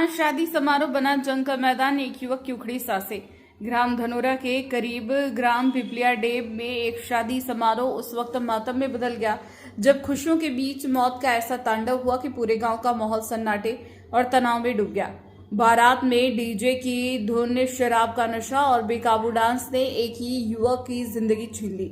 जहां शादी समारोह बना जंग का मैदान, एक युवक की उखड़ी सांसें। ग्राम धनोरा के करीब ग्राम पिपलिया डेम में एक शादी समारोह उस वक्त मातम में बदल गया जब खुशियों के बीच मौत का ऐसा तांडव हुआ कि पूरे गांव का माहौल सन्नाटे और तनाव में डूब गया। बारात में डीजे की धुन, शराब का नशा और बेकाबू डांस ने एक ही युवक की जिंदगी छीन ली।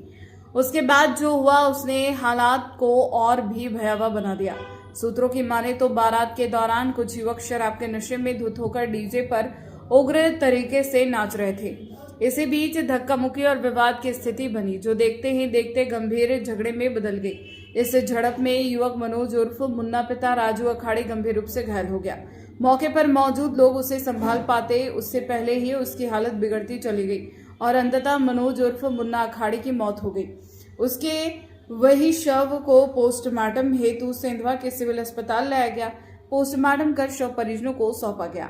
उसके बाद जो हुआ उसने हालात को और भी भयावह बना दिया। सूत्रों की माने तो बारात के दौरान कुछ युवक शराब के नशे में धुत होकर डीजे पर उग्र तरीके से नाच रहे थे। इसी बीच धक्का मुक्की और विवाद की स्थिति बनी, जो देखते ही देखते गंभीर झगड़े में बदल गई। इस झड़प में युवक मनोज उर्फ मुन्ना पिता राजू अखाड़े गंभीर रूप से घायल हो गया। मौके पर मौजूद लोग उसे संभाल पाते उससे पहले ही उसकी हालत बिगड़ती चली गई और अंततः मनोज उर्फ मुन्ना अखाड़े की मौत हो गई। उसके वही शव को पोस्टमार्टम हेतु सेंधवा के सिविल अस्पताल लाया गया। पोस्टमार्टम कर शव परिजनों को सौंपा गया।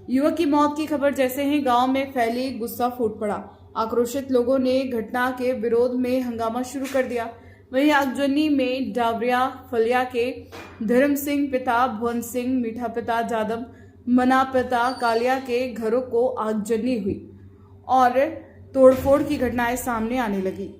युवक की मौत की खबर जैसे ही गांव में फैली, गुस्सा फूट पड़ा। आक्रोशित लोगों ने घटना के विरोध में हंगामा शुरू कर दिया। वहीं आगजनी में डावरिया फलिया के धर्म सिंह पिता भुवन सिंह, मीठा पिता जादव, मना पिता कालिया के घरों को आगजनी हुई और तोड़फोड़ की घटनाएं सामने आने लगी।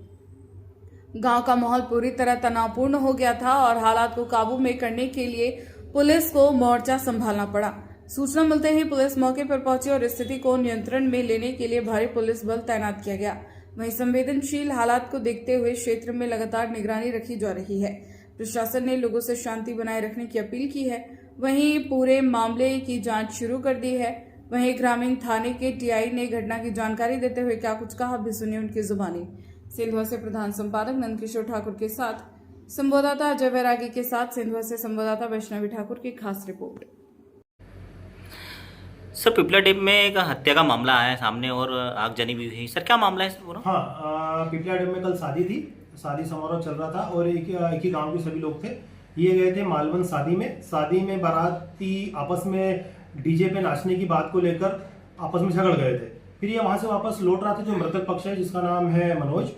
गांव का माहौल पूरी तरह तनावपूर्ण हो गया था और हालात को काबू में करने के लिए पुलिस को मोर्चा संभालना पड़ा। सूचना मिलते ही पुलिस मौके पर पहुंची और स्थिति को नियंत्रण में लेने के लिए भारी पुलिस बल तैनात किया गया। वहीं संवेदनशील हालात को देखते हुए क्षेत्र में लगातार निगरानी रखी जा रही है। प्रशासन ने लोगों से शांति बनाए रखने की अपील की है। वहीं पूरे मामले की जांच शुरू कर दी है। वहीं ग्रामीण थाने के टीआई ने घटना की जानकारी देते हुए क्या कुछ कहा, भी सुनिए उनकी जुबानी। सेंधवा से प्रधान संपादक नंदकिशोर ठाकुर के साथ संवाददाता अजय वैरागी के साथ सेंधवा से संवाददाता वैष्णवी ठाकुर की खास रिपोर्ट। सर, पिपला डैम में एक हत्या का मामला आया है सामने और आगजनी भी हुई। सर, क्या मामला है सर पूरा? हाँ, पिपला डैम में कल शादी थी। शादी समारोह चल रहा था और एक ही गांव के सभी लोग थे। ये गए थे मालवन शादी में बाराती आपस में डीजे पे नाचने की बात को लेकर आपस में झगड़ गए थे। फिर ये वहां से वापस लौट रहा था। जो मृतक पक्ष है, जिसका नाम है मनोज,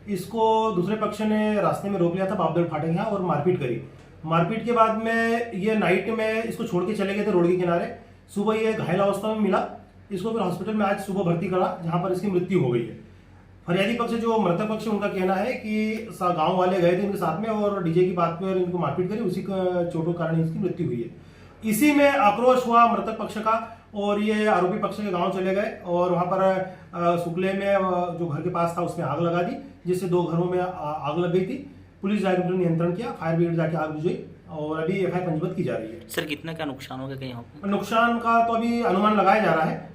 इसको दूसरे पक्ष ने रास्ते में रोक लिया था बाबदल फाटक यहाँ और मारपीट करी। मारपीट के बाद में ये नाइट में इसको छोड़ के चले गए थे रोड के किनारे। सुबह ये घायल अवस्था में मिला। इसको फिर हॉस्पिटल में आज सुबह भर्ती करा, जहां पर इसकी मृत्यु हो गई है। फरियादी पक्ष जो मृतक पक्ष, उनका कहना है कि गांव वाले गए थे इनके साथ में और डीजे की बात पे और इनको मारपीट करी, उसी चोटों के कारण इसकी मृत्यु हुई है। इसी में आक्रोश हुआ मृतक पक्ष का और ये आरोपी पक्ष के गांव चले गए और वहां पर सुकले में जो घर के पास था उसमें आग लगा दी, जिससे 2 घरों में आग लग गई थी। पुलिस जाकर नियंत्रण किया, फायर ब्रिगेड जाके आग बुझाई और अभी एफआईआर पंजीबद्ध की जा रही है। सर, कितना क्या नुकसान हो गया कहीं यहाँ पे? नुकसान का तो अभी अनुमान लगाया जा रहा है।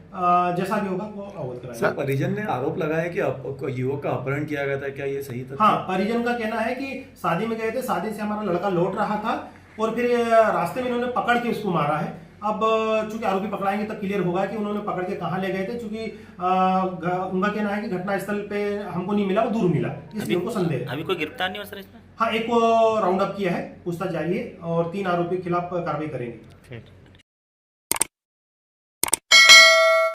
जैसा भी होगा वो अवगत कराएंगे। सर, परिजन ने आरोप लगाया कि युवक का अपहरण किया गया था, क्या ये सही था? हाँ, परिजन का कहना है कि शादी में गए थे, शादी से हमारा लड़का लौट रहा था और फिर रास्ते में इन्होंने पकड़ के उसको मारा है। अब चूंकि आरोपी पकड़ाएंगे तब क्लियर होगा कि उन्होंने पकड़ के कहाँ ले गए थे। चूंकि उनका कहना है कि घटनास्थल पे हमको नहीं मिला, वो दूर मिला, इसलिए उनको संदेह है। अभी कोई गिरफ्तार नहीं हुआ सर इसमें? हाँ, एक को राउंड अप किया है, पूछताछ जारी है और 3 आरोपी के खिलाफ कार्रवाई करेंगे।